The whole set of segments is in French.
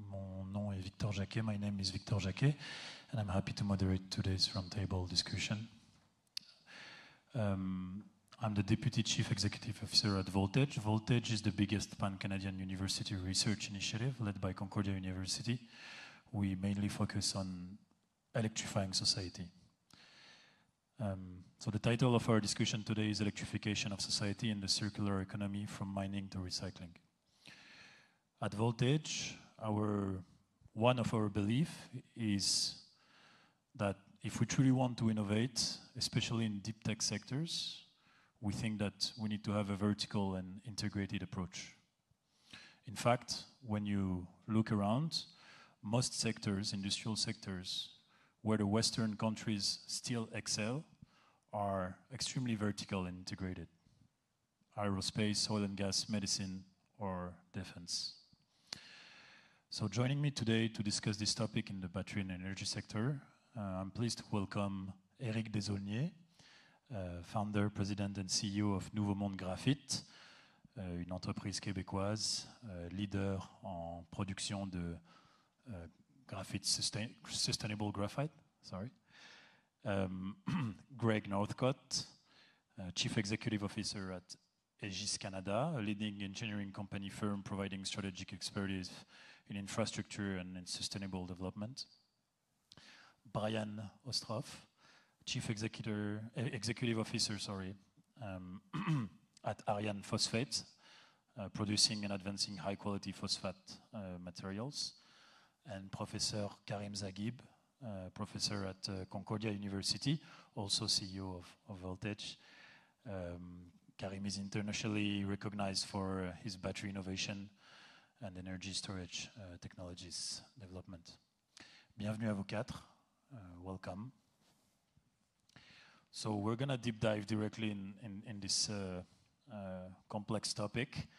Mon nom est Victor Jacquet. My name is Victor Jacquet, and I'm happy to moderate today's roundtable discussion. I'm the Deputy Chief Executive Officer at Voltage. Voltage is the biggest pan-Canadian university research initiative led by Concordia University. We mainly focus on electrifying society. So the title of our discussion today is Electrification of Society and the Circular Economy from Mining to Recycling. At Voltage, one of our beliefs is that if we truly want to innovate, especially in deep tech sectors, we think that we need to have a vertical and integrated approach. In fact, when you look around, most sectors, industrial sectors, where the Western countries still excel, are extremely vertical and integrated. Aerospace, oil and gas, medicine, or defense. So joining me today to discuss this topic in the battery and energy sector, I'm pleased to welcome Éric Desaulniers, founder, president and CEO of Nouveau Monde Graphite, une entreprise québécoise, leader en production de graphite, sustainable graphite, sorry. Greg Northcott, Chief Executive Officer at Aegis Canada, a leading engineering company firm providing strategic expertise in infrastructure and in sustainable development. Brian Ostroff, Chief Executive Officer at Ariane Phosphate, producing and advancing high-quality phosphate materials. And Professor Karim Zaghib, professor at Concordia University, also CEO of Voltage. Karim is internationally recognized for his battery innovation and energy storage technologies development. Bienvenue à vous quatre. Welcome. So we're going to deep dive directly in this complex topic.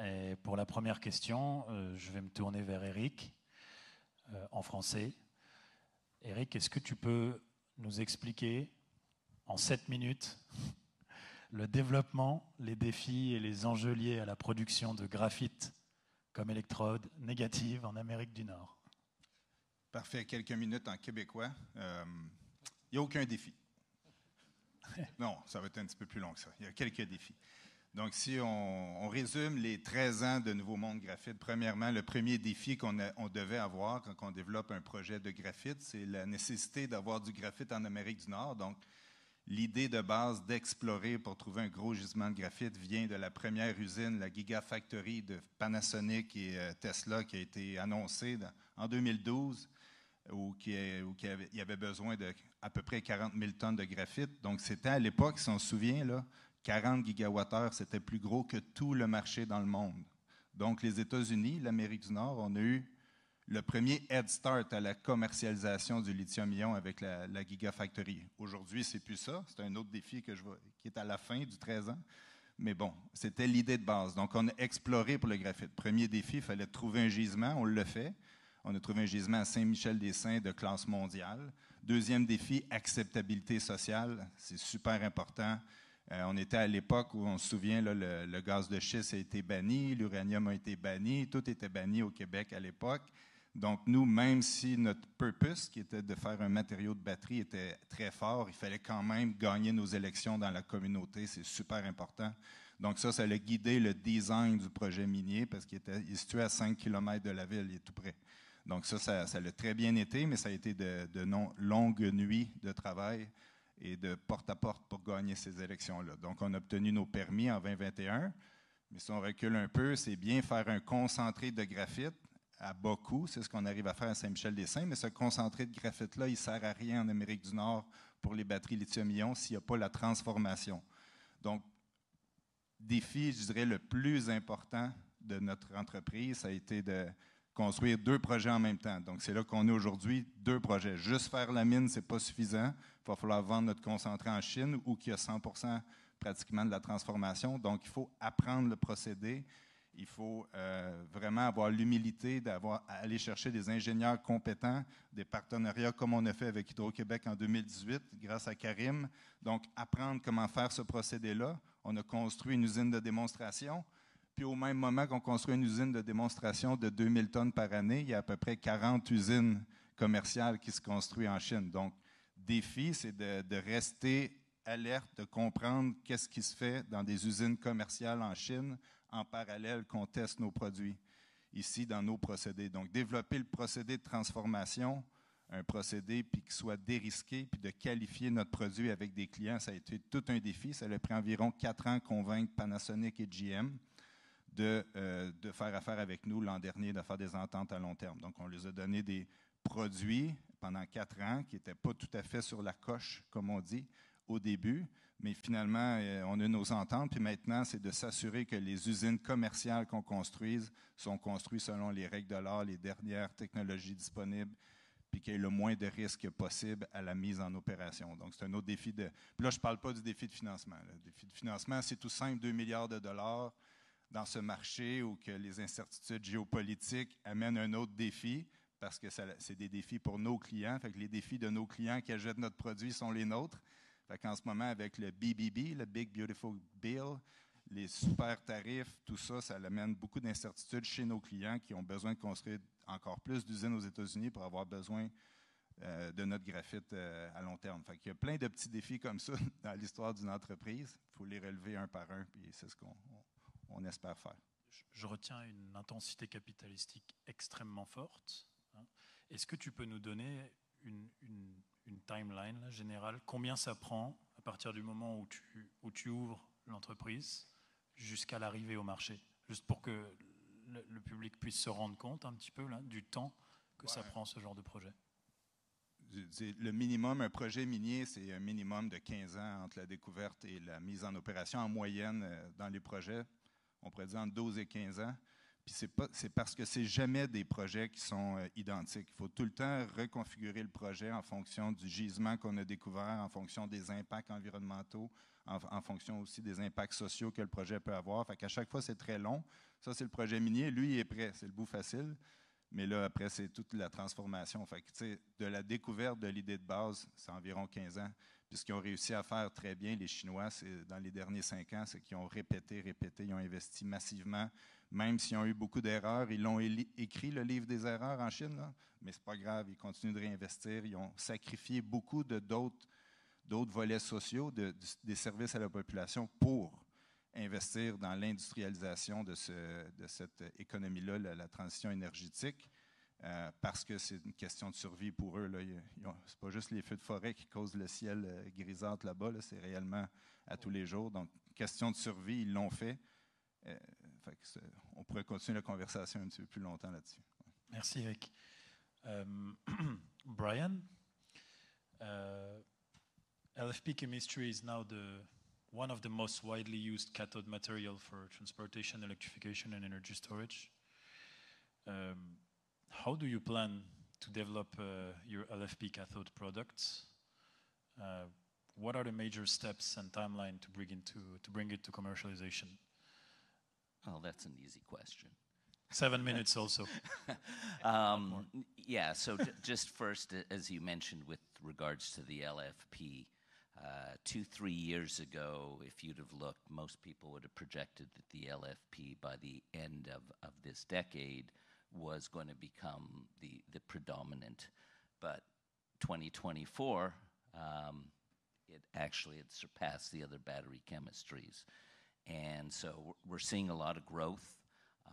Et pour la première question, je vais me tourner vers Éric en français. Éric, est-ce que tu peux nous expliquer en 7 minutes le développement, les défis et les enjeux liés à la production de graphite comme électrode négative en Amérique du Nord? Parfait. Quelques minutes en québécois. Il n'y a aucun défi. Non, ça va être un petit peu plus long que ça. Il y a quelques défis. Donc, si on résume les 13 ans de Nouveau Monde Graphite, premièrement, le premier défi qu'on devait avoir quand on développe un projet de graphite, c'est la nécessité d'avoir du graphite en Amérique du Nord. Donc, l'idée de base d'explorer pour trouver un gros gisement de graphite vient de la première usine, la Gigafactory de Panasonic et Tesla, qui a été annoncée en 2012, où il y avait besoin d'à peu près 40 000 tonnes de graphite. Donc, c'était à l'époque, si on se souvient, là, 40 gigawattheures, c'était plus gros que tout le marché dans le monde. Donc, les États-Unis, l'Amérique du Nord, on a eu le premier head start à la commercialisation du lithium-ion avec la Gigafactory. Aujourd'hui, c'est plus ça. C'est un autre défi qui est à la fin du 13 ans. Mais bon, c'était l'idée de base. Donc, on a exploré pour le graphite. Premier défi, il fallait trouver un gisement. On l'a fait. On a trouvé un gisement à Saint-Michel-des-Saints de classe mondiale. Deuxième défi, acceptabilité sociale. C'est super important. On était à l'époque où, on se souvient, là, le gaz de schiste a été banni, l'uranium a été banni, tout était banni au Québec à l'époque. Donc, nous, même si notre purpose, qui était de faire un matériau de batterie, était très fort, il fallait quand même gagner nos élections dans la communauté. C'est super important. Donc, ça a guidé le design du projet minier parce qu'il est situé à 5 km de la ville, il est tout près. Donc, ça l'a très bien été, mais ça a été de longues nuits de travail et de porte-à-porte pour gagner ces élections-là. Donc, on a obtenu nos permis en 2021. Mais si on recule un peu, c'est bien faire un concentré de graphite à bas coût. C'est ce qu'on arrive à faire à Saint-Michel-des-Saints. Mais ce concentré de graphite-là, il ne sert à rien en Amérique du Nord pour les batteries lithium-ion s'il n'y a pas la transformation. Donc, défi, je dirais, le plus important de notre entreprise, ça a été de construire 2 projets en même temps. Donc, c'est là qu'on est aujourd'hui, 2 projets. Juste faire la mine, ce n'est pas suffisant. Il va falloir vendre notre concentré en Chine où il y a 100% pratiquement de la transformation. Donc, il faut apprendre le procédé. Il faut vraiment avoir l'humilité d'aller chercher des ingénieurs compétents, des partenariats comme on a fait avec Hydro-Québec en 2018 grâce à Karim. Donc, apprendre comment faire ce procédé-là. On a construit une usine de démonstration. Puis au même moment qu'on construit une usine de démonstration de 2000 tonnes par année, il y a à peu près 40 usines commerciales qui se construisent en Chine. Donc, défi, c'est de rester alerte, de comprendre qu'est-ce qui se fait dans des usines commerciales en Chine en parallèle qu'on teste nos produits ici dans nos procédés. Donc, développer le procédé de transformation, un procédé puis qui soit dérisqué, puis de qualifier notre produit avec des clients, ça a été tout un défi. Ça a pris environ 4 ans convaincre Panasonic et GM de faire affaire avec nous l'an dernier, de faire des ententes à long terme. Donc, on les a donné des produits pendant 4 ans qui n'étaient pas tout à fait sur la coche, comme on dit, au début. Mais finalement, on a nos ententes. Puis maintenant, c'est de s'assurer que les usines commerciales qu'on construise sont construites selon les règles de l'art, les dernières technologies disponibles, puis qu'il y ait le moins de risques possible à la mise en opération. Donc, c'est un autre défi de... Puis là, je ne parle pas du défi de financement. Le défi de financement, c'est tout simple, 2 milliards de dollars dans ce marché où que les incertitudes géopolitiques amènent un autre défi, parce que c'est des défis pour nos clients. Fait que les défis de nos clients qui achètent notre produit sont les nôtres. Fait qu'en ce moment, avec le BBB, le Big Beautiful Bill, les super tarifs, tout ça, ça amène beaucoup d'incertitudes chez nos clients qui ont besoin de construire encore plus d'usines aux États-Unis pour avoir besoin de notre graphite à long terme. Fait qu'il y a plein de petits défis comme ça dans l'histoire d'une entreprise. Il faut les relever un par un, puis c'est ce qu'on espère faire. Je retiens une intensité capitalistique extrêmement forte. Est-ce que tu peux nous donner une timeline là, générale? Combien ça prend à partir du moment où tu ouvres l'entreprise jusqu'à l'arrivée au marché? Juste pour que le public puisse se rendre compte un petit peu là, du temps que ça prend ce genre de projet. Le minimum, un projet minier, c'est un minimum de 15 ans entre la découverte et la mise en opération. En moyenne, dans les projets, on pourrait dire entre 12 et 15 ans. Puis c'est parce que c'est jamais des projets qui sont identiques. Il faut tout le temps reconfigurer le projet en fonction du gisement qu'on a découvert, en fonction des impacts environnementaux, en fonction aussi des impacts sociaux que le projet peut avoir. Fait qu'à chaque fois, c'est très long. Ça, c'est le projet minier. Lui, il est prêt. C'est le bout facile. Mais là, après, c'est toute la transformation. Fait que, tu sais, de la découverte de l'idée de base, c'est environ 15 ans. Puis ce qu'ils ont réussi à faire très bien, les Chinois, c'est dans les derniers 5 ans, c'est qu'ils ont répété, ils ont investi massivement. Même s'ils ont eu beaucoup d'erreurs, ils l'ont écrit, le livre des erreurs en Chine, là, mais c'est pas grave, ils continuent de réinvestir. Ils ont sacrifié beaucoup d'autres volets sociaux, des services à la population pour investir dans l'industrialisation de cette économie-là, la transition énergétique, parce que c'est une question de survie pour eux. C'est pas juste les feux de forêt qui causent le ciel grisâtre là-bas, là, c'est réellement à tous les jours. Donc, question de survie, ils l'ont fait. On pourrait continuer la conversation un petit peu plus longtemps là-dessus. Merci Eric. Brian, LFP chemistry is now one of the most widely used cathode material for transportation, electrification, and energy storage. How do you plan to develop your LFP cathode products? What are the major steps and timeline to bring it to commercialization? Oh, that's an easy question. 7 minutes also. Yeah, so just first, as you mentioned, with regards to the LFP, 2-3 years ago, if you'd have looked, most people would have projected that the LFP by the end of this decade was going to become the predominant. But 2024, it actually had surpassed the other battery chemistries. And so we're seeing a lot of growth.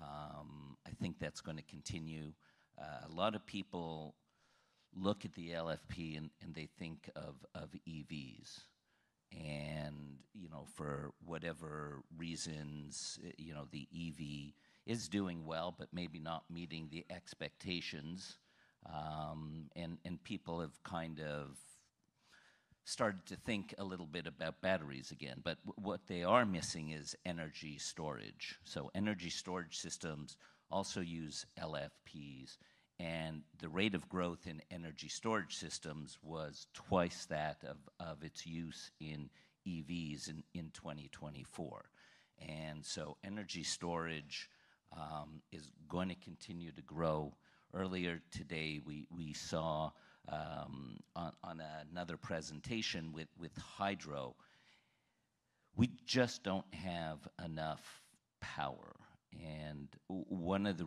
I think that's going to continue. A lot of people look at the LFP and they think of EVs. And, you know, for whatever reasons, you know, the EV is doing well, but maybe not meeting the expectations. And people have kind of started to think a little bit about batteries again. But what they are missing is energy storage. So energy storage systems also use LFPs. And the rate of growth in energy storage systems was twice that of its use in EVs in 2024. And so energy storage is going to continue to grow. Earlier today, we saw on another presentation with hydro, we just don't have enough power. And one of the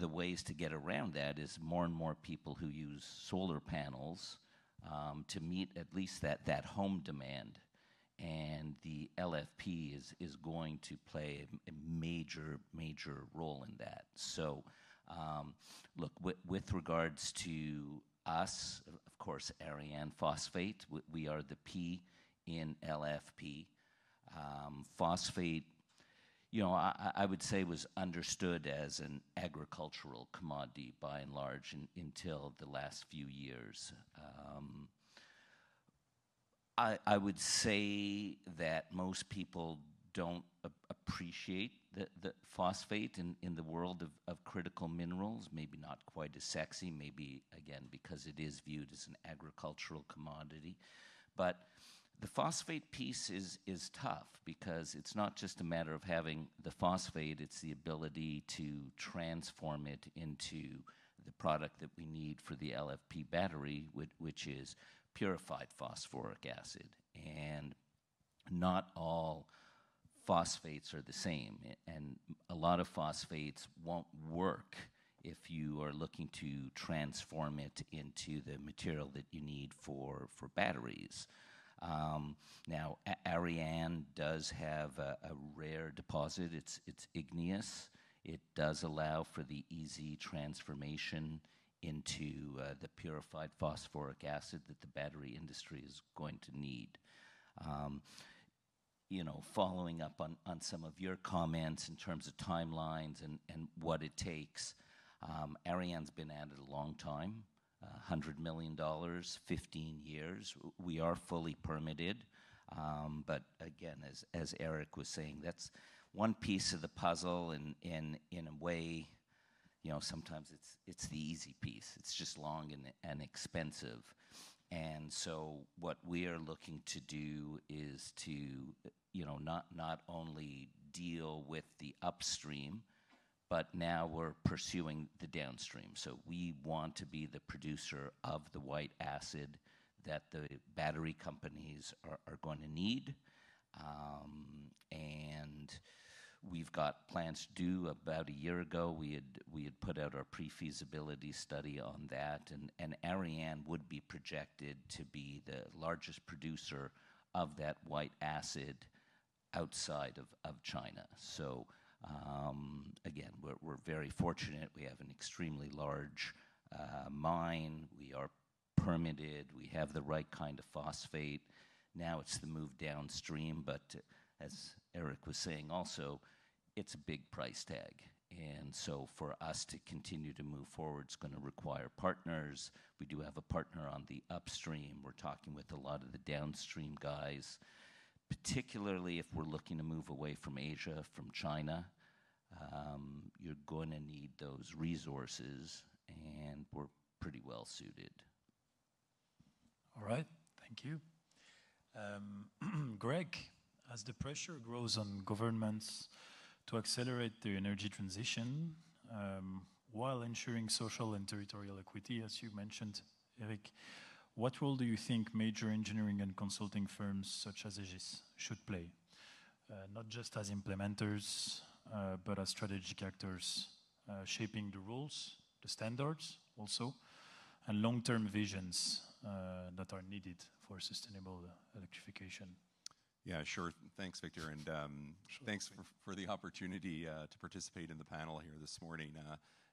ways to get around that is more and more people who use solar panels to meet at least that home demand. And the LFP is going to play a major role in that. So, look, with regards to us, of course, Ariane phosphate, we are the P in LFP. Phosphate, you know, I would say was understood as an agricultural commodity by and large until the last few years. I would say that most people don't appreciate the phosphate in the world of critical minerals, maybe not quite as sexy, maybe, again, because it is viewed as an agricultural commodity. But the phosphate piece is tough because it's not just a matter of having the phosphate, it's the ability to transform it into the product that we need for the LFP battery, which is purified phosphoric acid. And not all phosphates are the same, and a lot of phosphates won't work if you are looking to transform it into the material that you need for batteries. Now, Ariane does have a rare deposit. It's igneous. It does allow for the easy transformation into the purified phosphoric acid that the battery industry is going to need. You know, following up on some of your comments in terms of timelines and what it takes, Ariane's been at it a long time. $100 million, 15 years. We are fully permitted, but again, as Eric was saying, that's one piece of the puzzle, and in a way, you know, sometimes it's the easy piece. It's just long and expensive, and so what we are looking to do is to, you know, not only deal with the upstream, but now we're pursuing the downstream. So we want to be the producer of the white acid that the battery companies are going to need. And we've got plans to do. About a year ago, we had put out our pre-feasibility study on that, and Ariane would be projected to be the largest producer of that white acid outside of China. So again, we're very fortunate. We have an extremely large mine. We are permitted. We have the right kind of phosphate. Now it's the move downstream, but as Eric was saying also, it's a big price tag. And so for us to continue to move forward, it's going to require partners. We do have a partner on the upstream. We're talking with a lot of the downstream guys, particularly if we're looking to move away from Asia, from China. You're going to need those resources, and we're pretty well suited. All right, thank you. Greg, as the pressure grows on governments to accelerate their energy transition while ensuring social and territorial equity, as you mentioned, Eric, what role do you think major engineering and consulting firms such as Aegis should play? Not just as implementers, but as strategic actors, shaping the rules, the standards also, and long-term visions that are needed for sustainable electrification. Yeah, sure. Thanks, Victor, and thanks for the opportunity to participate in the panel here this morning.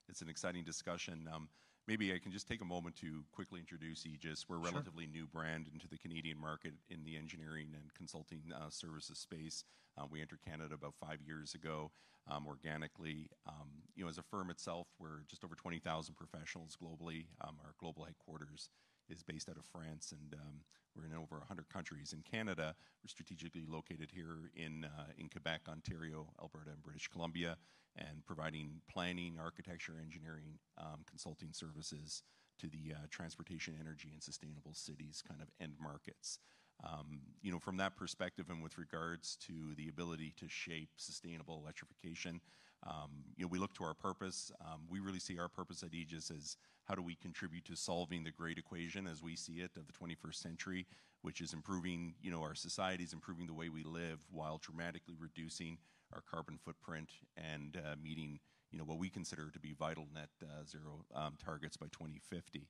It's an exciting discussion. Maybe I can just take a moment to quickly introduce Aegis. We're a relatively new brand into the Canadian market in the engineering and consulting services space. We entered Canada about 5 years ago organically. You know, as a firm itself, we're just over 20,000 professionals globally. Our global headquarters is based out of France, and we're in over 100 countries. In Canada, we're strategically located here in Quebec, Ontario, Alberta, and British Columbia, and providing planning, architecture, engineering, consulting services to the transportation, energy, and sustainable cities kind of end markets. From that perspective and with regards to the ability to shape sustainable electrification, we look to our purpose. We really see our purpose at Aegis as how do we contribute to solving the great equation as we see it of the 21st century, which is improving, our societies, improving the way we live while dramatically reducing our carbon footprint and meeting, what we consider to be vital net zero targets by 2050.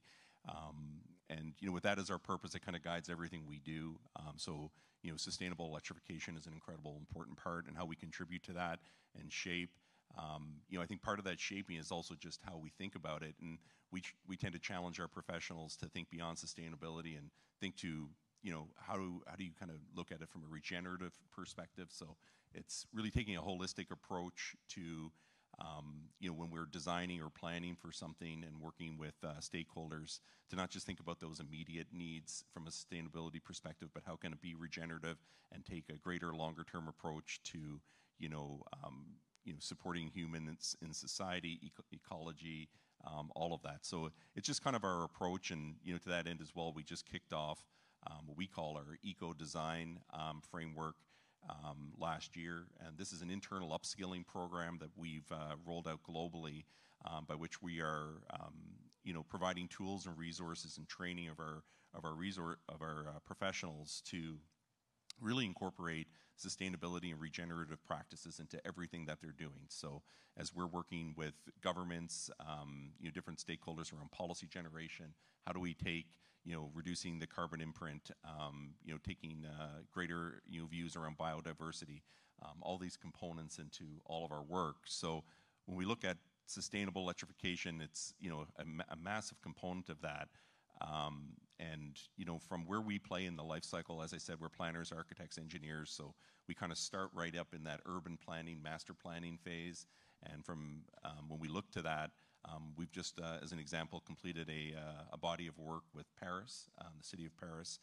With that as our purpose, it kind of guides everything we do. Sustainable electrification is an incredible important part and how we contribute to that and shape. I think part of that shaping is also just how we think about it. And we tend to challenge our professionals to think beyond sustainability and think to, how do you kind of look at it from a regenerative perspective? So it's really taking a holistic approach to, when we're designing or planning for something and working with stakeholders to not just think about those immediate needs from a sustainability perspective, but how can it be regenerative and take a greater, longer-term approach to, supporting humans in society, ecology, all of that. So it's just kind of our approach, and to that end as well, we just kicked off what we call our eco-design framework last year, and this is an internal upskilling program that we've rolled out globally, by which we are, providing tools and resources and training of our professionals to really incorporate sustainability and regenerative practices into everything that they're doing. So as we're working with governments, different stakeholders around policy generation, how do we take, reducing the carbon imprint, taking greater views around biodiversity, all these components into all of our work. So when we look at sustainable electrification, it's a massive component of that. And from where we play in the life cycle, as I said, we're planners, architects, engineers, so we kind of start right up in that urban planning, master planning phase. And from when we look to that, we've just, as an example, completed a body of work with Paris, the city of Paris,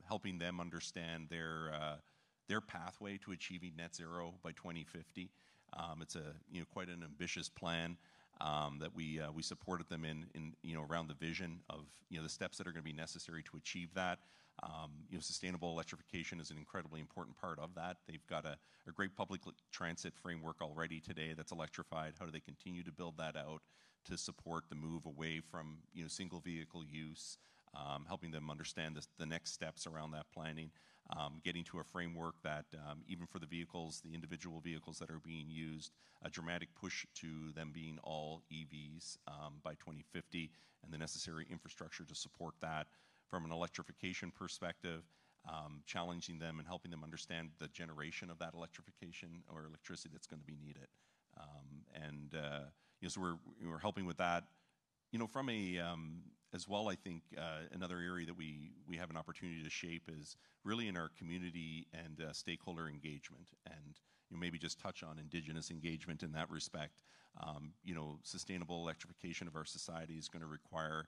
helping them understand their pathway to achieving net zero by 2050. It's quite an ambitious plan. That we supported them in around the vision of the steps that are going to be necessary to achieve that. Sustainable electrification is an incredibly important part of that. They've got a great public transit framework already today that's electrified. How do they continue to build that out to support the move away from single vehicle use, helping them understand the next steps around that planning, getting to a framework that even for the vehicles, the individual vehicles that are being used, a dramatic push to them being all EVs by 2050 and the necessary infrastructure to support that. From an electrification perspective, challenging them and helping them understand the generation of that electrification or electricity that's going to be needed. So we're helping with that. From a as well, I think another area that we have an opportunity to shape is really in our community and stakeholder engagement, and maybe just touch on Indigenous engagement in that respect. Sustainable electrification of our society is going to require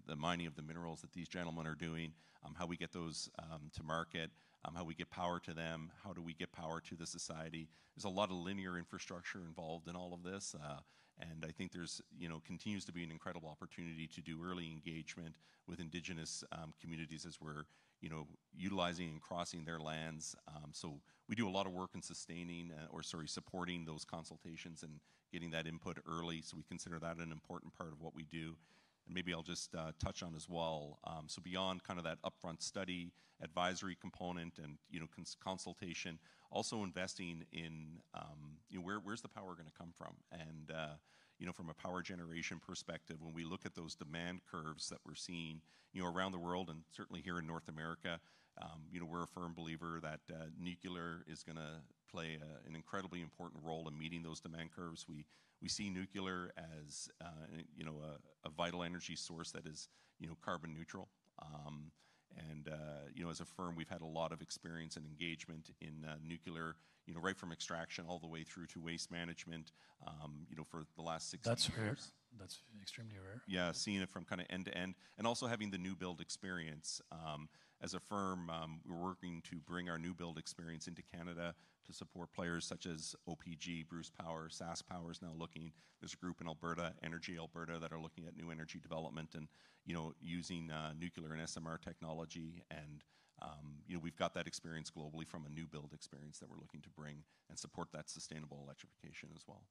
the mining of the minerals that these gentlemen are doing, how we get those to market, how we get power to them, how do we get power to the society. There's a lot of linear infrastructure involved in all of this, and I think there's continues to be an incredible opportunity to do early engagement with Indigenous communities as we're utilizing and crossing their lands. So we do a lot of work in supporting those consultations and getting that input early. So we consider that an important part of what we do. And maybe I'll just touch on as well. So beyond kind of that upfront study, advisory component, and consultation, also investing in where's the power going to come from, and from a power generation perspective, when we look at those demand curves that we're seeing around the world and certainly here in North America, we're a firm believer that nuclear is going to play an incredibly important role in meeting those demand curves. We see nuclear as a vital energy source that is carbon neutral. As a firm, we've had a lot of experience and engagement in nuclear, right from extraction all the way through to waste management, for the last 60 years. That's extremely rare. Yeah, seeing it from kind of end to end, and also having the new build experience. As a firm, we're working to bring our new build experience into Canada to support players such as OPG, Bruce Power, SaskPower is now looking. There's a group in Alberta, Energy Alberta, that are looking at new energy development and using nuclear and SMR technology. And we've got that experience globally from a new build experience that we're looking to bring and support that sustainable electrification as well.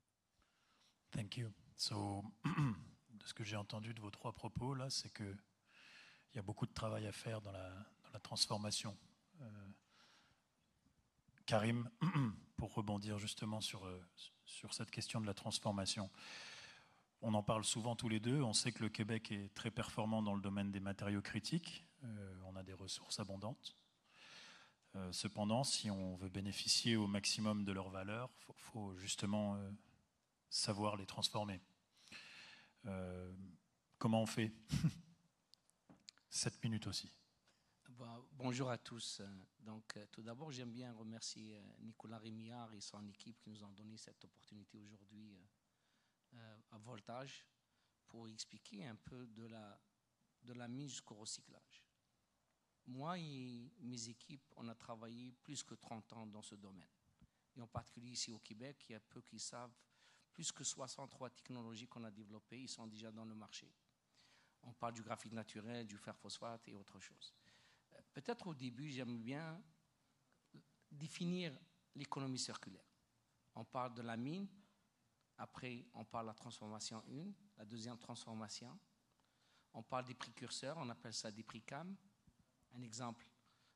Thank you. So, de ce que j'ai entendu de vos trois propos là, c'est que il y a beaucoup de travail à faire dans la transformation. Karim, pour rebondir justement sur cette question de la transformation, on en parle souvent tous les deux. On sait que le Québec est très performant dans le domaine des matériaux critiques. On a des ressources abondantes. Cependant, si on veut bénéficier au maximum de leur valeur, faut justement savoir les transformer. Comment on fait? 7 minutes aussi. Bonjour à tous. Donc, tout d'abord, j'aime bien remercier Nicolas Rémillard et son équipe qui nous ont donné cette opportunité aujourd'hui à Voltage pour expliquer un peu de la mine jusqu'au recyclage. Moi et mes équipes, on a travaillé plus que 30 ans dans ce domaine. Et en particulier ici au Québec, il y a peu qui savent, plus que 63 technologies qu'on a développées, ils sont déjà dans le marché. On parle du graphite naturel, du fer phosphate et autre chose. Peut-être au début, j'aime bien définir l'économie circulaire. On parle de la mine, après on parle de la transformation 1, la deuxième transformation. On parle des précurseurs, on appelle ça des précames. Un exemple,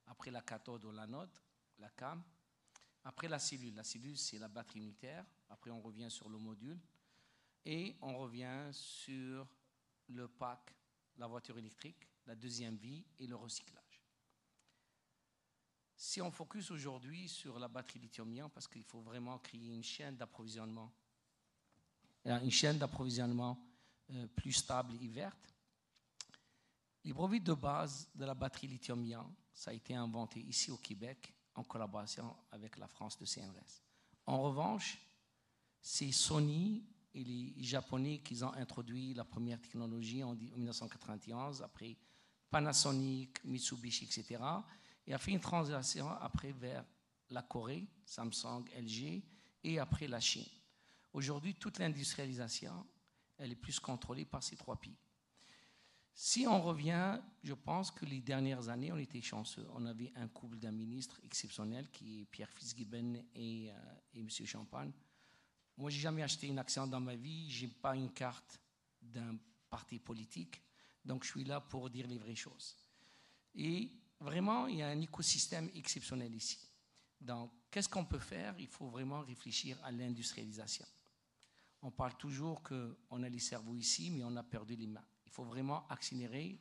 après la cathode ou l'anode, la cam. Après la cellule c'est la batterie nucléaire. Après on revient sur le module. Et on revient sur le pack, la voiture électrique, la deuxième vie et le recyclage. Si on focus aujourd'hui sur la batterie lithium-ion, parce qu'il faut vraiment créer une chaîne d'approvisionnement, plus stable et verte, les brevets de base de la batterie lithium-ion, ça a été inventé ici au Québec en collaboration avec la France de CNRS. En revanche, c'est Sony et les Japonais qui ont introduit la première technologie en 1991, après Panasonic, Mitsubishi, etc. Et a fait une transition après vers la Corée, Samsung, LG, et après la Chine. Aujourd'hui, toute l'industrialisation, elle est plus contrôlée par ces trois pays. Si on revient, je pense que les dernières années, on était chanceux. On avait un couple d'un ministre exceptionnel qui est Pierre Fitzgibbon et M. Champagne. Moi, je n'ai jamais acheté une action dans ma vie. Je n'ai pas une carte d'un parti politique. Donc, je suis là pour dire les vraies choses. Et vraiment, il y a un écosystème exceptionnel ici. Donc, qu'est-ce qu'on peut faire? Il faut vraiment réfléchir à l'industrialisation. On parle toujours qu'on a les cerveaux ici, mais on a perdu les mains. Il faut vraiment accélérer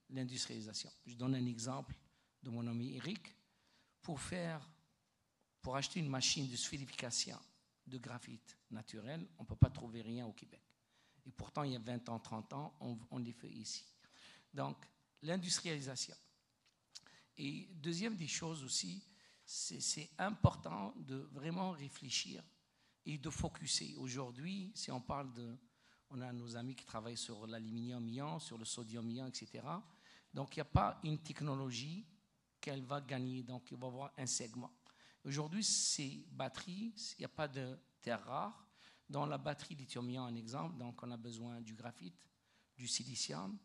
l'industrialisation. Je donne un exemple de mon ami Eric. Pour acheter une machine de sphérification de graphite naturel, on ne peut pas trouver rien au Québec. Et pourtant, il y a 20 ans, 30 ans, on les fait ici. Donc, l'industrialisation. Et deuxième des choses aussi, c'est important de vraiment réfléchir et de focuser. Aujourd'hui, si on parle on a nos amis qui travaillent sur l'aluminium-ion, sur le sodium-ion, etc. Donc, il n'y a pas une technologie qu'elle va gagner. Donc, il va y avoir un segment. Aujourd'hui, ces batteries, il n'y a pas de terres rares. Dans la batterie lithium-ion, un exemple, donc on a besoin du graphite, du silicium,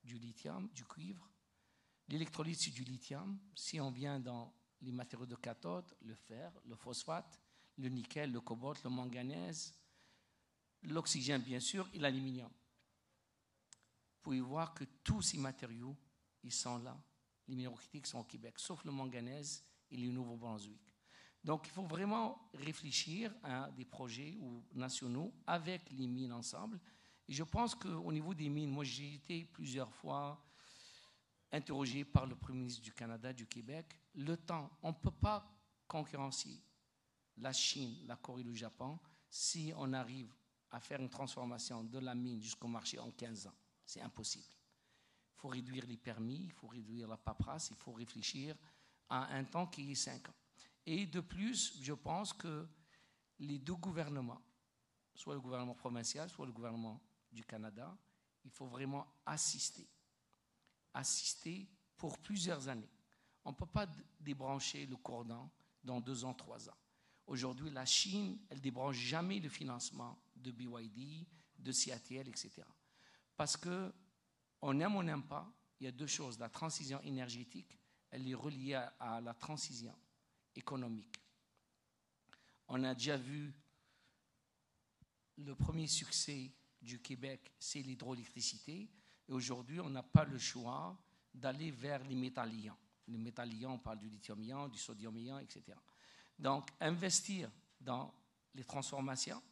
du lithium, du cuivre. L'électrolyte, c'est du lithium. Si on vient dans les matériaux de cathode, le fer, le phosphate, le nickel, le cobalt, le manganèse, l'oxygène, bien sûr, et l'aluminium. Vous pouvez voir que tous ces matériaux, ils sont là. Les minéraux critiques sont au Québec, sauf le manganèse et le Nouveau-Brunswick. Donc, il faut vraiment réfléchir à des projets nationaux avec les mines ensemble. Et je pense qu'au niveau des mines, moi, j'ai été plusieurs fois interrogé par le Premier ministre du Canada, du Québec. Le temps, on ne peut pas concurrencer la Chine, la Corée, le Japon si on arrive à faire une transformation de la mine jusqu'au marché en 15 ans. C'est impossible. Il faut réduire les permis, il faut réduire la paperasse, il faut réfléchir à un temps qui est 5 ans. Et de plus, je pense que les deux gouvernements, soit le gouvernement provincial, soit le gouvernement du Canada, il faut vraiment assister pour plusieurs années. On ne peut pas débrancher le cordon dans 2 ans, 3 ans. Aujourd'hui, la Chine, elle ne débranche jamais le financement de BYD, de CATL, etc. Parce qu'on aime ou on n'aime pas, il y a 2 choses. La transition énergétique, elle est reliée à la transition économique. On a déjà vu le premier succès du Québec, c'est l'hydroélectricité. Et aujourd'hui, on n'a pas le choix d'aller vers les métals liants. Les métals liants, on parle du lithium-ion, du sodium-ion, etc. Donc, investir dans les transformations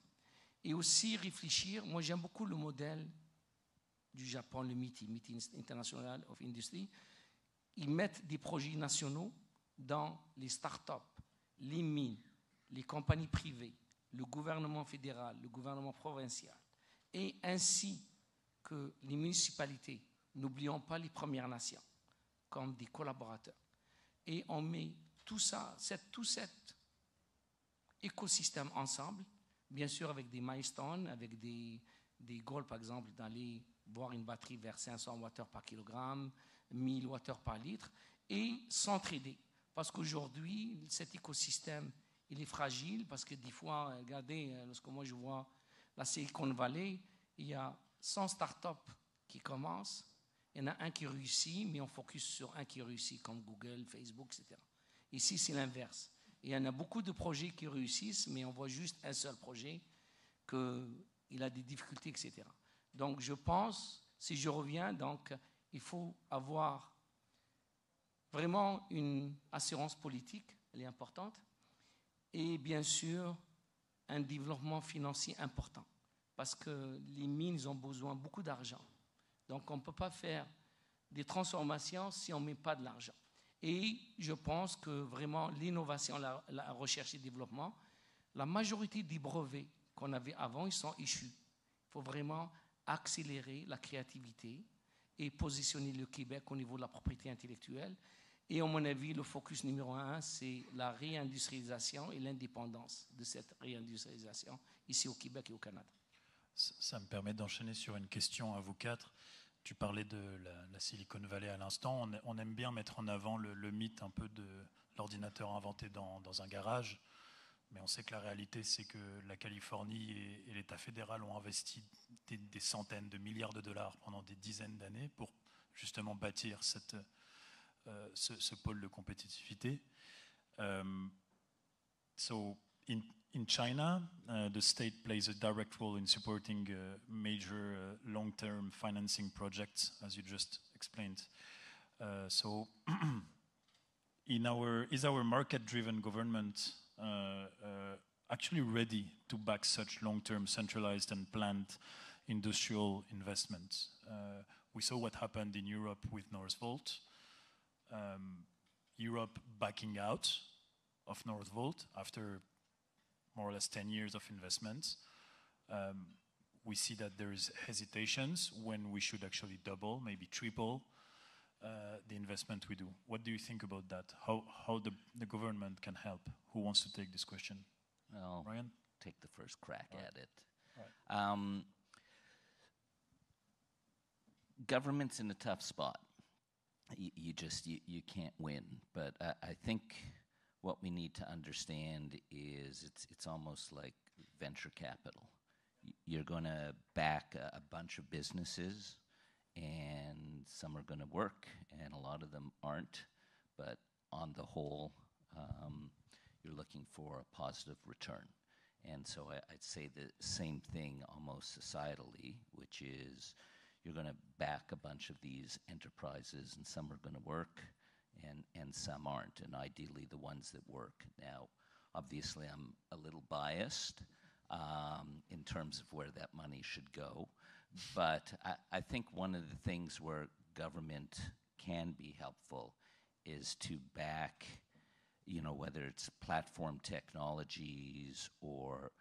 et aussi réfléchir. Moi, j'aime beaucoup le modèle du Japon, le MITI International of Industry. Ils mettent des projets nationaux dans les start-up, les mines, les compagnies privées, le gouvernement fédéral, le gouvernement provincial, et ainsi que les municipalités. N'oublions pas les Premières Nations comme des collaborateurs. Et on met tout cet écosystème ensemble, bien sûr avec des milestones, avec des goals, par exemple, d'aller voir une batterie vers 500 Wh par kilogramme, 1000 Wh par litre, et s'entraider. Parce qu'aujourd'hui, cet écosystème, il est fragile, parce que des fois, regardez, lorsque moi je vois la Silicon Valley, il y a 100 startups qui commencent, il y en a un qui réussit, mais on focus sur un qui réussit, comme Google, Facebook, etc. Ici, c'est l'inverse. Il y en a beaucoup de projets qui réussissent, mais on voit juste un seul projet, qu'il a des difficultés, etc. Donc, je pense, si je reviens, donc, il faut avoir vraiment une assurance politique, elle est importante, et bien sûr, un développement financier important, parce que les mines ont besoin de beaucoup d'argent. Donc, on ne peut pas faire des transformations si on ne met pas de l'argent. Et je pense que vraiment, l'innovation, la recherche et le développement, la majorité des brevets qu'on avait avant, ils sont échus. Il faut vraiment accélérer la créativité et positionner le Québec au niveau de la propriété intellectuelle. Et à mon avis, le focus numéro 1, c'est la réindustrialisation et l'indépendance de cette réindustrialisation ici au Québec et au Canada. Ça me permet d'enchaîner sur une question à vous 4. Tu parlais de la Silicon Valley à l'instant. On aime bien mettre en avant le mythe un peu de l'ordinateur inventé dans un garage. Mais on sait que la réalité, c'est que la Californie et l'État fédéral ont investi des centaines de milliards de dollars pendant des dizaines d'années pour justement bâtir ce pôle de compétitivité. So in China, the state plays a direct role in supporting major long-term financing projects, as you just explained. So is our market-driven government actually ready to back such long-term centralized and planned industrial investments? We saw what happened in Europe with Northvolt. Europe backing out of Northvolt after more or less 10 years of investments. We see that there is hesitations when we should actually double, maybe triple the investment we do. What do you think about that? How the government can help? Who wants to take this question? Well, Ryan? take the first crack at it. Right. Government's in a tough spot. You can't win. But I think what we need to understand is it's almost like venture capital. You're going to back a bunch of businesses, and some are going to work, and a lot of them aren't. But on the whole, you're looking for a positive return. And so I'd say the same thing almost societally, which is you're going to back a bunch of these enterprises, and some are going to work, and some aren't, and ideally the ones that work. Now, obviously, I'm a little biased in terms of where that money should go, but I think one of the things where government can be helpful is to back, whether it's platform technologies or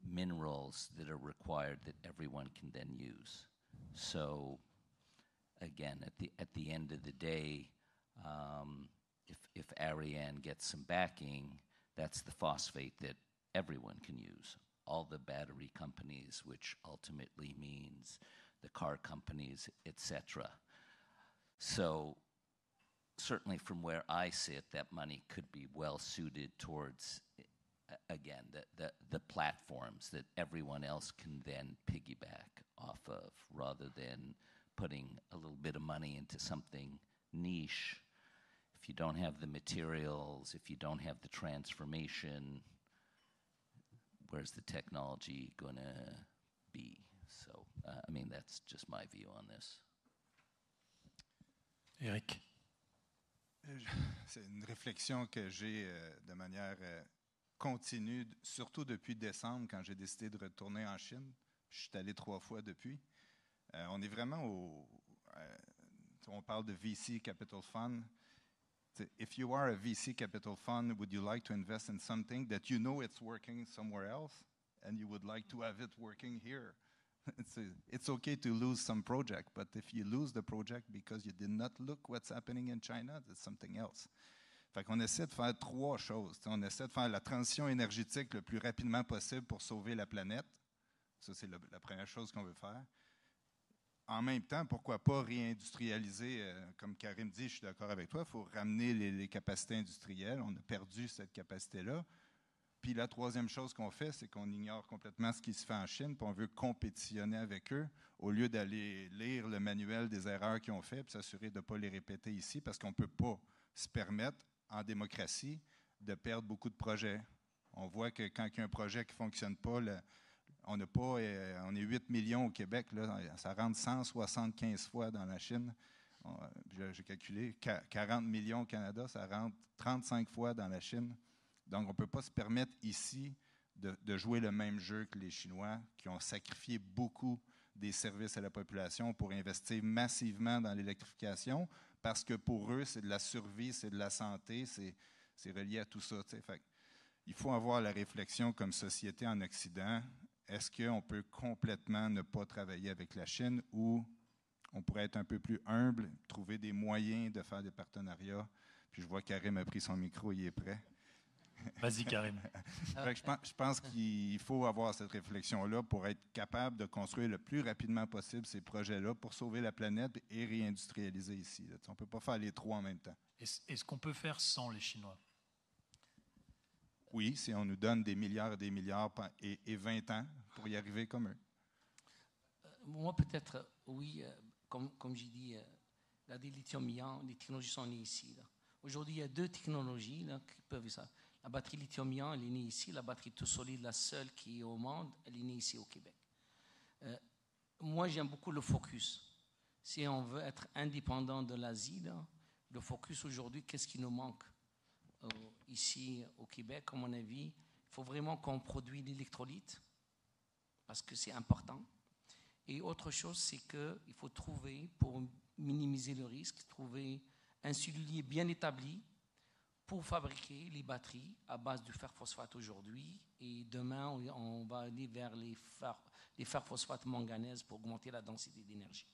minerals that are required that everyone can then use. So, again, at the end of the day, if Ariane gets some backing, that's the phosphate that everyone can use, all the battery companies, which ultimately means the car companies, etc. So certainly from where I sit, that money could be well suited towards, again, the platforms that everyone else can then piggyback off of, rather than putting a little bit of money into something niche. If you don't have the materials, if you don't have the transformation, where's the technology going to be? So, I mean, that's just my view on this. Eric? C'est une réflexion que j'ai de manière continue, surtout depuis décembre, quand j'ai décidé de retourner en Chine. Je suis allé 3 fois depuis. On est vraiment on parle de VC Capital Fund. If you are a VC Capital Fund, would you like to invest in something that you know it's working somewhere else and you would like to have it working here? It's okay to lose some project, but if you lose the project because you did not look what's happening in China, that's something else. Fait qu'on essaie de faire 3 choses. On essaie de faire la transition énergétique le plus rapidement possible pour sauver la planète. Ça, c'est la première chose qu'on veut faire. En même temps, pourquoi pas réindustrialiser, comme Karim dit, je suis d'accord avec toi, il faut ramener les capacités industrielles. On a perdu cette capacité-là. Puis la troisième chose qu'on fait, c'est qu'on ignore complètement ce qui se fait en Chine, puis on veut compétitionner avec eux au lieu d'aller lire le manuel des erreurs qu'ils ont fait, puis s'assurer de ne pas les répéter ici, parce qu'on ne peut pas se permettre, en démocratie, de perdre beaucoup de projets. On voit que quand il y a un projet qui ne fonctionne pas, on est 8 millions au Québec, là, ça rentre 175 fois dans la Chine. J'ai calculé, 40 millions au Canada, ça rentre 35 fois dans la Chine. Donc, on ne peut pas se permettre ici de jouer le même jeu que les Chinois, qui ont sacrifié beaucoup des services à la population pour investir massivement dans l'électrification, parce que pour eux, c'est de la survie, c'est de la santé, c'est relié à tout ça. Fait, il faut avoir la réflexion comme société en Occident. Est-ce qu'on peut complètement ne pas travailler avec la Chine ou on pourrait être un peu plus humble, trouver des moyens de faire des partenariats? Puis je vois Karim a pris son micro, il est prêt. Vas-y, Karim. Je pense qu'il faut avoir cette réflexion-là pour être capable de construire le plus rapidement possible ces projets-là pour sauver la planète et réindustrialiser ici. Là. On ne peut pas faire les 3 en même temps. Est-ce qu'on peut faire sans les Chinois? Oui, si on nous donne des milliards et 20 ans pour y arriver comme eux. Moi, peut-être, oui, comme j'ai dit, la lithium-ion, les technologies sont nées ici. Aujourd'hui, il y a 2 technologies là, qui peuvent ça. La batterie lithium-ion, elle est née ici. La batterie tout solide, la seule qui est au monde, elle est née ici au Québec. Moi, j'aime beaucoup le focus. Si on veut être indépendant de l'Asie, là, le focus aujourd'hui, qu'est-ce qui nous manque ici au Québec, à mon avis? Il faut vraiment qu'on produise l'électrolyte, parce que c'est important. Et autre chose, c'est qu'il faut trouver, pour minimiser le risque, trouver un cellullier bien établi pour fabriquer les batteries à base du fer phosphate aujourd'hui. Et demain, on va aller vers les fer phosphate manganèse pour augmenter la densité d'énergie.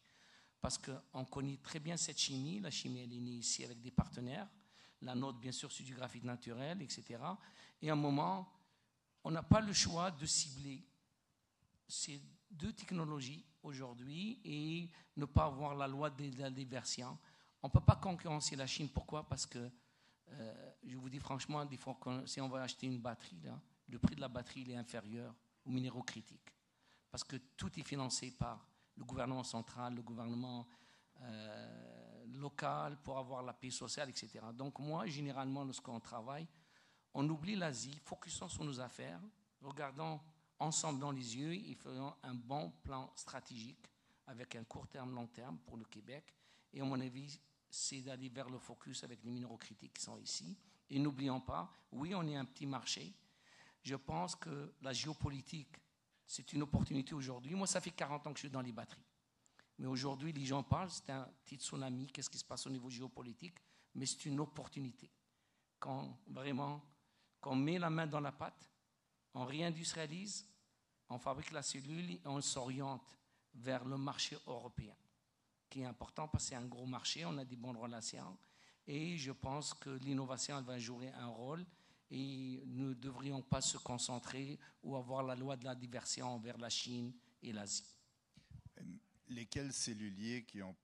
Parce qu'on connaît très bien cette chimie. La chimie, elle est née ici avec des partenaires. La nôtre, bien sûr, c'est du graphite naturel, etc. Et à un moment, on n'a pas le choix de cibler ces 2 technologies aujourd'hui et ne pas avoir la loi de la diversion. On ne peut pas concurrencer la Chine. Pourquoi? Parce que, je vous dis franchement, des fois, si on va acheter une batterie, là, le prix de la batterie il est inférieur aux minéraux critiques. Parce que tout est financé par le gouvernement central, le gouvernement local, pour avoir la paix sociale, etc. Donc moi, généralement, lorsqu'on travaille, on oublie l'Asie, focusons sur nos affaires, regardons ensemble dans les yeux et faisons un bon plan stratégique avec un court terme, long terme pour le Québec. Et à mon avis, c'est d'aller vers le focus avec les minéraux critiques qui sont ici. Et n'oublions pas, oui, on est un petit marché. Je pense que la géopolitique, c'est une opportunité aujourd'hui. Moi, ça fait 40 ans que je suis dans les batteries. Mais aujourd'hui, les gens parlent, c'est un petit tsunami, qu'est-ce qui se passe au niveau géopolitique, mais c'est une opportunité. Quand vraiment, qu'on met la main dans la pâte, on réindustrialise, on fabrique la cellule et on s'oriente vers le marché européen, qui est important parce que c'est un gros marché, on a des bonnes relations et je pense que l'innovation elle va jouer un rôle et nous ne devrions pas se concentrer ou avoir la loi de la diversion vers la Chine et l'Asie. Lesquels celluliers qui ont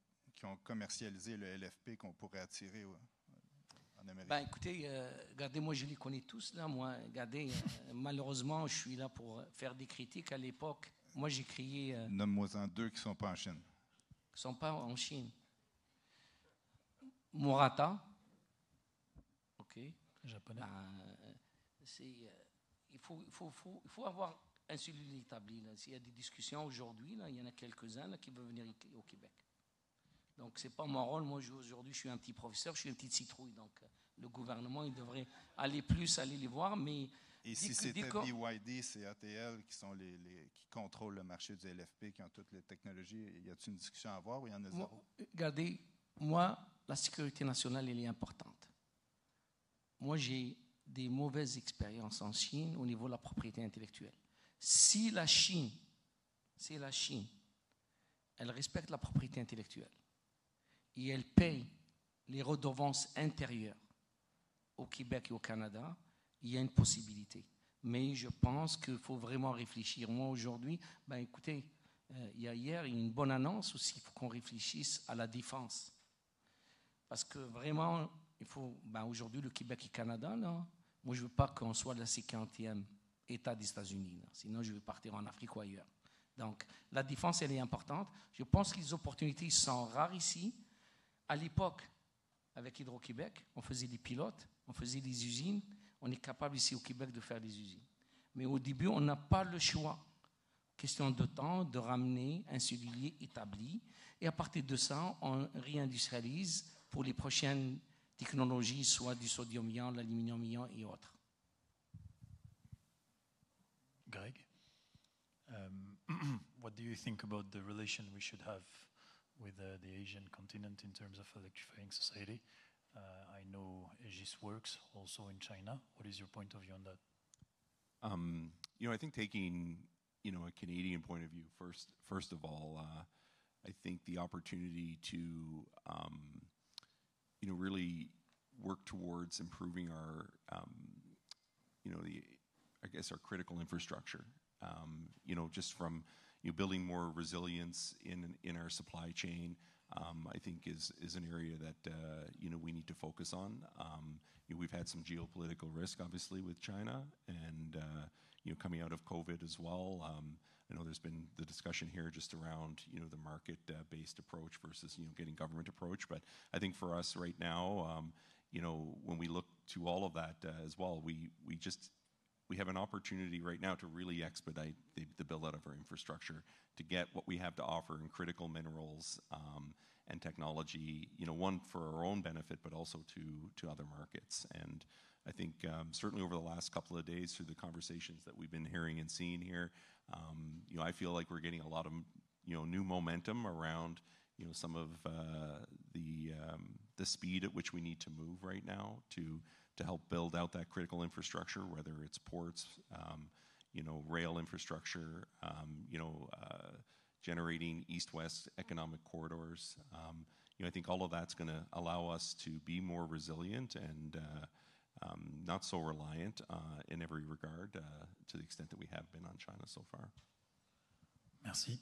commercialisé le LFP qu'on pourrait attirer en Amérique? Ben, écoutez, regardez, moi je les connais tous là. Moi, regardez, malheureusement, je suis là pour faire des critiques. À l'époque, moi j'ai créé. Nomme-moi-en 2 qui ne sont pas en Chine. Qui ne sont pas en Chine. Murata. OK. Japonais. Il faut avoir un cellule établi. Là. S'il y a des discussions aujourd'hui, là, il y en a quelques-uns là, qui veulent venir au Québec. Donc, ce n'est pas mon rôle. Moi, aujourd'hui, je suis un petit professeur, je suis une petite citrouille. Donc, le gouvernement, il devrait aller les voir. Mais et si c'était BYD, c'est ATL qui sont qui contrôlent le marché du LFP, qui ont toutes les technologies, y a-t-il une discussion à avoir ou il y en a zéro? Regardez, moi, la sécurité nationale, elle est importante. Moi, j'ai des mauvaises expériences en Chine au niveau de la propriété intellectuelle. Si la Chine, elle respecte la propriété intellectuelle et elle paye les redevances intérieures au Québec et au Canada, il y a une possibilité. Mais je pense qu'il faut vraiment réfléchir. Moi, aujourd'hui, écoutez, il y a hier une bonne annonce aussi, il faut qu'on réfléchisse à la défense. Parce que vraiment, il faut, aujourd'hui, le Québec et le Canada, là, moi, je ne veux pas qu'on soit le 50e État des États-Unis. Là. Sinon, je vais partir en Afrique ou ailleurs. Donc, la défense, elle est importante. Je pense que les opportunités sont rares ici. À l'époque, avec Hydro-Québec, on faisait des pilotes, on faisait des usines. On est capable ici au Québec de faire des usines. Mais au début, on n'a pas le choix. Question de temps de ramener un cellulier établi. Et à partir de ça, on réindustrialise pour les prochaines technologies, soit du sodium-ion, l'aluminium-ion et autres. Greg, what do you think about the relation we should have with the Asian continent in terms of electrifying society? I know Aegis works also in China. What is your point of view on that? I think taking, a Canadian point of view first of all, I think the opportunity to, really work towards improving our, our critical infrastructure. Just from building more resilience in our supply chain, I think is an area that we need to focus on. We've had some geopolitical risk, obviously, with China, and coming out of COVID as well. I know there's been the discussion here just around the market-based approach versus getting government approach. But I think for us right now, when we look to all of that as well, we have an opportunity right now to really expedite the build out of our infrastructure, to get what we have to offer in critical minerals and technology, one for our own benefit, but also to other markets. And I think certainly over the last couple of days through the conversations that we've been hearing and seeing here, I feel like we're getting a lot of new momentum around some of the speed at which we need to move right now to help build out that critical infrastructure, whether it's ports, rail infrastructure, generating east-west economic corridors. I think all of that's going to allow us to be more resilient and not so reliant in every regard to the extent that we have been on China so far. Merci.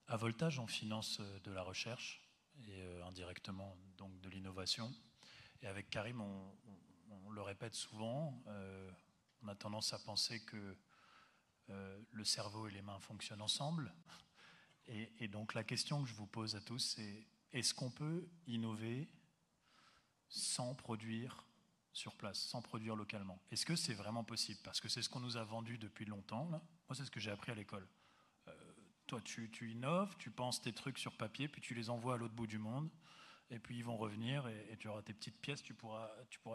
À Voltage, on finance de la recherche et indirectement donc de l'innovation. Et avec Karim, on le répète souvent, on a tendance à penser que le cerveau et les mains fonctionnent ensemble. Et donc la question que je vous pose à tous, c'est est-ce qu'on peut innover sans produire sur place, sans produire localement? Est-ce que c'est vraiment possible? Parce que c'est ce qu'on nous a vendu depuis longtemps. Là. Moi, c'est ce que j'ai appris à l'école. Toi, tu innoves, tu penses tes trucs sur papier, puis tu les envoies à l'autre bout du monde, et puis ils vont revenir, et tu auras tes petites pièces, tu pourras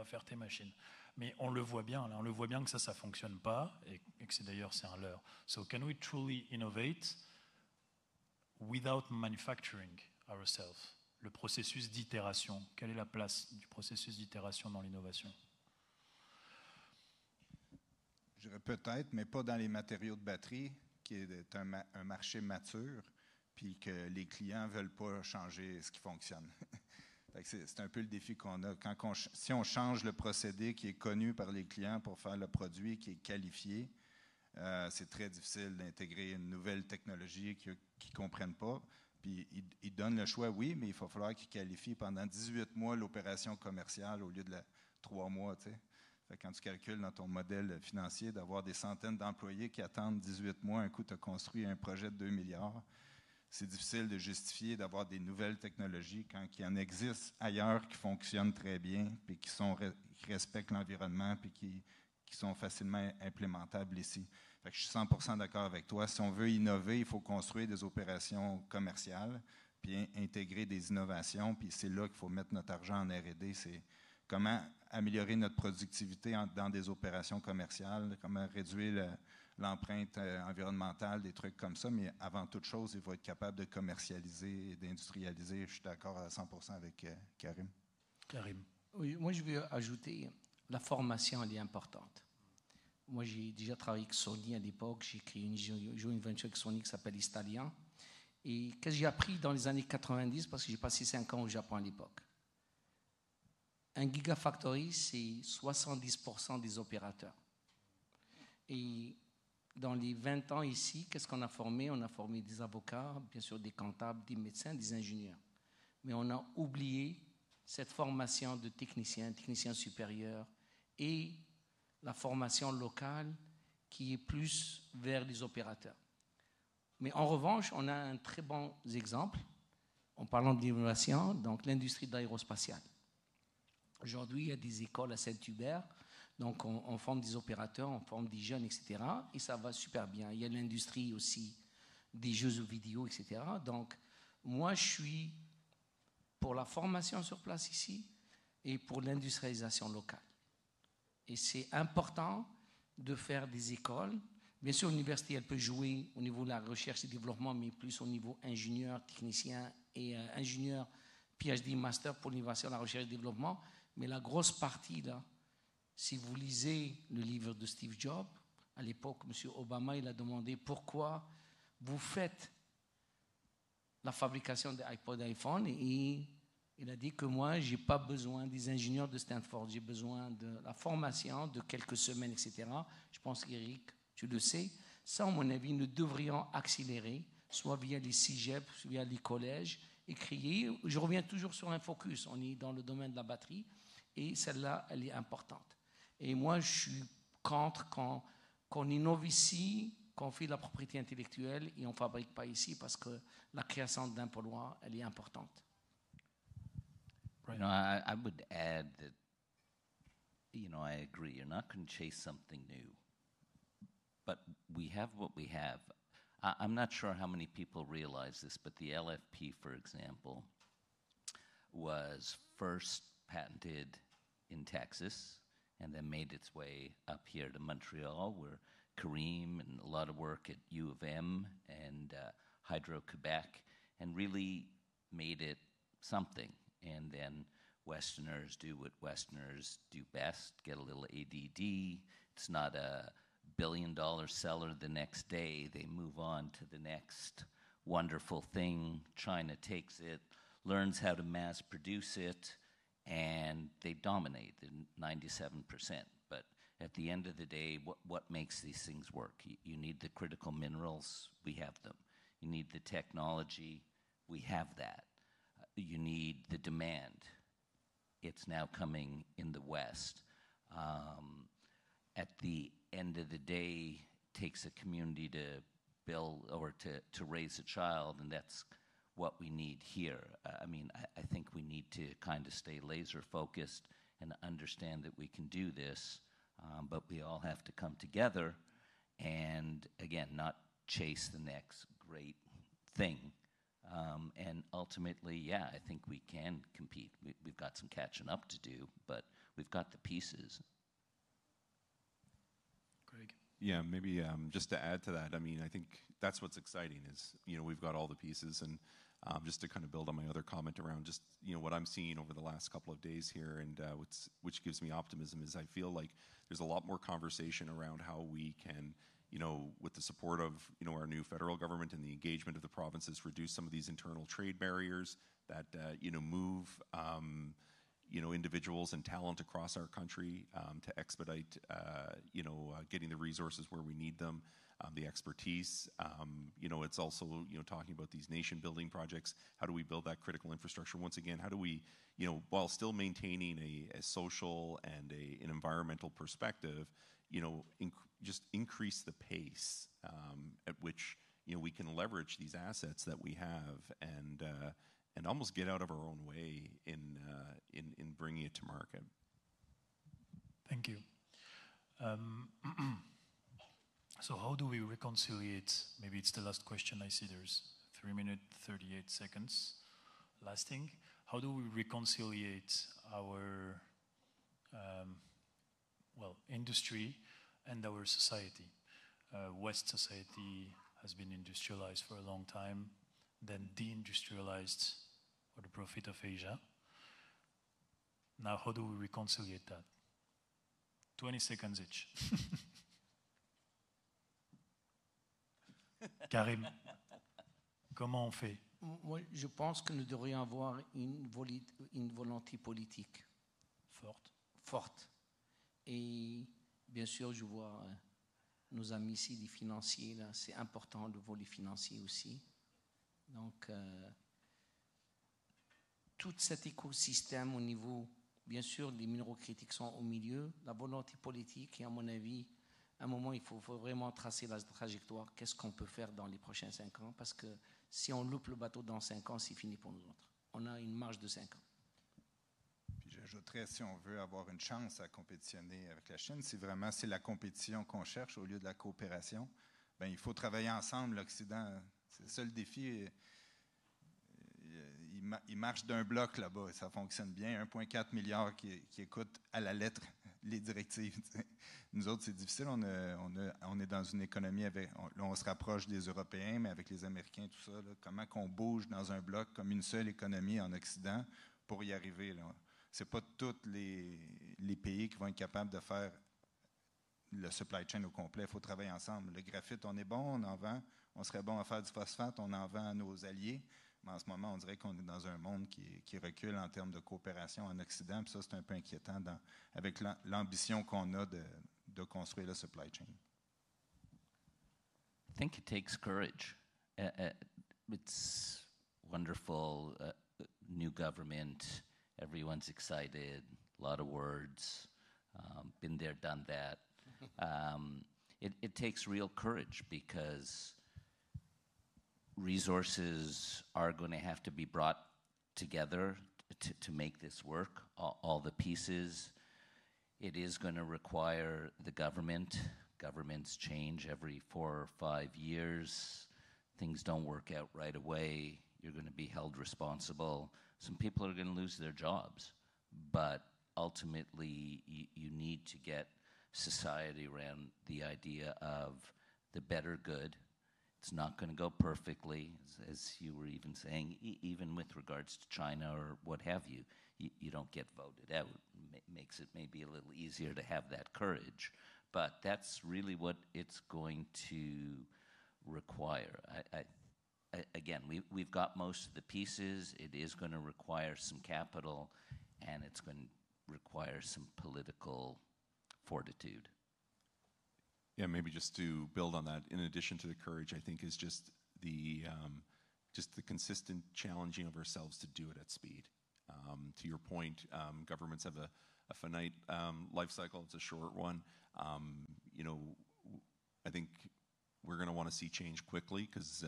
faire tes machines. Mais on le voit bien, là, on le voit bien que ça fonctionne pas, et que c'est un leurre. So can we truly innovate without manufacturing ourselves? Le processus d'itération, quelle est la place du processus d'itération dans l'innovation? Je dirais peut-être, mais pas dans les matériaux de batterie, qui est un marché mature, puis que les clients ne veulent pas changer ce qui fonctionne. Fait que c'est un peu le défi qu'on a. Si on change le procédé qui est connu par les clients pour faire le produit qui est qualifié, c'est très difficile d'intégrer une nouvelle technologie qu'ils ne comprennent pas. Puis ils donnent le choix, oui, mais il va falloir qu'ils qualifient pendant 18 mois l'opération commerciale au lieu de 3 mois. T'sais. Fait que quand tu calcules dans ton modèle financier d'avoir des centaines d'employés qui attendent 18 mois, un coup, tu as construit un projet de 2 milliards. C'est difficile de justifier d'avoir des nouvelles technologies quand il y en existe ailleurs qui fonctionnent très bien, puis qui respectent l'environnement, puis qui sont facilement implémentables ici. Fait que je suis 100% d'accord avec toi. Si on veut innover, il faut construire des opérations commerciales, puis intégrer des innovations, puis c'est là qu'il faut mettre notre argent en R&D. C'est comment améliorer notre productivité dans des opérations commerciales, comment réduire l'empreinte environnementale, des trucs comme ça, mais avant toute chose, il faut être capable de commercialiser et d'industrialiser. Je suis d'accord à 100% avec Karim. Karim. Oui, moi je vais ajouter, la formation elle est importante. Moi j'ai déjà travaillé avec Sony à l'époque, j'ai créé une joint venture avec Sony qui s'appelle Istalian. Et qu'est-ce que j'ai appris dans les années 90, parce que j'ai passé 5 ans au Japon à l'époque. Un gigafactory, c'est 70% des opérateurs. Et dans les 20 ans ici, qu'est-ce qu'on a formé? On a formé des avocats, bien sûr des comptables, des médecins, des ingénieurs. Mais on a oublié cette formation de techniciens supérieurs et la formation locale qui est plus vers les opérateurs. Mais en revanche, on a un très bon exemple en parlant de l'innovation, donc l'industrie de l'aérospatiale. Aujourd'hui, il y a des écoles à Saint-Hubert, donc on forme des opérateurs, on forme des jeunes, etc. Et ça va super bien. Il y a l'industrie aussi des jeux vidéo, etc. Donc, moi, je suis pour la formation sur place ici et pour l'industrialisation locale. Et c'est important de faire des écoles. Bien sûr, l'université, elle peut jouer au niveau de la recherche et développement, mais plus au niveau ingénieur, technicien et ingénieur, PhD, master pour l'innovation, la recherche et développement. Mais la grosse partie, là, si vous lisez le livre de Steve Jobs, à l'époque, M. Obama, il a demandé pourquoi vous faites la fabrication des iPod, iPhone, et il a dit que moi, je n'ai pas besoin des ingénieurs de Stanford, j'ai besoin de la formation de quelques semaines, etc. Je pense qu'Éric, tu le sais, ça, à mon avis, nous devrions accélérer, soit via les cégeps, soit via les collèges, et créer. Je reviens toujours sur un focus, on est dans le domaine de la batterie, et celle-là, elle est importante. Et moi, je suis contre qu'on innove ici, qu'on fait la propriété intellectuelle et on ne fabrique pas ici parce que la création d'emplois, elle est importante. You know, I would add that, you know, I agree. You're not going to chase something new. But we have what we have. I'm not sure how many people realize this, but the LFP, for example, was first patented in Texas and then made its way up here to Montreal, where Karim and a lot of work at U of M and Hydro-Quebec, and really made it something. And then Westerners do what Westerners do best, get a little ADD. It's not a billion-dollar seller the next day. They move on to the next wonderful thing. China takes it, learns how to mass produce it, and they dominate in 97%. But at the end of the day, what makes these things work? You need the critical minerals, we have them. You need the technology, we have that. You need the demand. It's now coming in the West. At the end of the day, it takes a community to build or to raise a child, and that's what we need here. I mean, I think we need to kind of stay laser focused and understand that we can do this, but we all have to come together and, again, not chase the next great thing. And ultimately, yeah, I think we can compete. We've got some catching up to do, but we've got the pieces. Greg? Yeah, maybe just to add to that, I mean, I think that's what's exciting is, you know, we've got all the pieces, and just to kind of build on my other comment around just, you know, what I'm seeing over the last couple of days here, and which gives me optimism is I feel like there's a lot more conversation around how we can with the support of, our new federal government and the engagement of the provinces, reduce some of these internal trade barriers that, move, individuals and talent across our country to expedite, getting the resources where we need them, the expertise. It's also, talking about these nation-building projects. How do we build that critical infrastructure? Once again, how do we, while still maintaining a social and an environmental perspective, just increase the pace at which we can leverage these assets that we have and almost get out of our own way in bringing it to market. Thank you. So how do we reconciliate? Maybe it's the last question. I see there's 3 minutes 38 seconds lasting. How do we reconciliate our industry and our society? West society has been industrialized for a long time, then deindustrialized for the profit of Asia. Now, how do we reconciliate that? 20 seconds each. Karim, comment on fait? Moi, je pense que nous devrions avoir une volonté politique forte. Et bien sûr, je vois nos amis ici, les financiers, là, c'est important le volet financier aussi. Donc, tout cet écosystème au niveau, bien sûr, les minéraux critiques sont au milieu, la volonté politique, et à mon avis, à un moment, il faut vraiment tracer la trajectoire. Qu'est-ce qu'on peut faire dans les prochains 5 ans? Parce que si on loupe le bateau dans 5 ans, c'est fini pour nous autres. On a une marge de 5 ans. Puis j'ajouterais, si on veut avoir une chance à compétitionner avec la Chine, si vraiment c'est la compétition qu'on cherche au lieu de la coopération, ben, il faut travailler ensemble, l'Occident. C'est ça le défi. Il marche d'un bloc là-bas et ça fonctionne bien. 1,4 milliard qui écoutent à la lettre les directives. T'sais. Nous autres, c'est difficile. On est dans une économie avec. On se rapproche des Européens, mais avec les Américains, tout ça. Là, comment qu'on bouge dans un bloc comme une seule économie en Occident pour y arriver? Ce n'est pas tous les pays qui vont être capables de faire le supply chain au complet. Il faut travailler ensemble. Le graphite, on est bon, on en vend. On serait bon à faire du phosphate, on en vend à nos alliés. Mais en ce moment, on dirait qu'on est dans un monde qui recule en termes de coopération en Occident. Puis ça, c'est un peu inquiétant avec l'ambition qu'on a de construire le supply chain. I think it takes courage. It's wonderful, new government, everyone's excited, a lot of words, been there, done that. It takes real courage because resources are going to have to be brought together to make this work, all the pieces. It is going to require the government. Governments change every 4 or 5 years. Things don't work out right away. You're going to be held responsible. Some people are going to lose their jobs. But ultimately, you need to get society around the idea of the better good. It's not going to go perfectly, as you were even saying, even with regards to China or what have you. You don't get voted out. It makes it maybe a little easier to have that courage. But that's really what it's going to require. Again, we've got most of the pieces. It is going to require some capital, and it's going to require some political fortitude. Yeah, maybe just to build on that, in addition to the courage, I think is just the consistent challenging of ourselves to do it at speed. To your point, governments have a finite life cycle. It's a short one. I think we're going to want to see change quickly because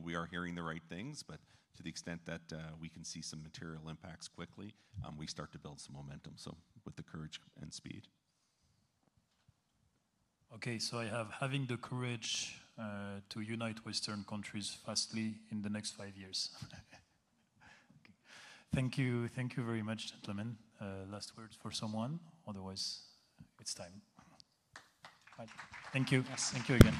we are hearing the right things, but to the extent that we can see some material impacts quickly, we start to build some momentum. So with the courage and speed. Okay, so I have having the courage to unite Western countries fastly in the next 5 years. Okay. Thank you very much, gentlemen. Last words for someone, otherwise it's time. Right. Thank you. Yes. Thank you again.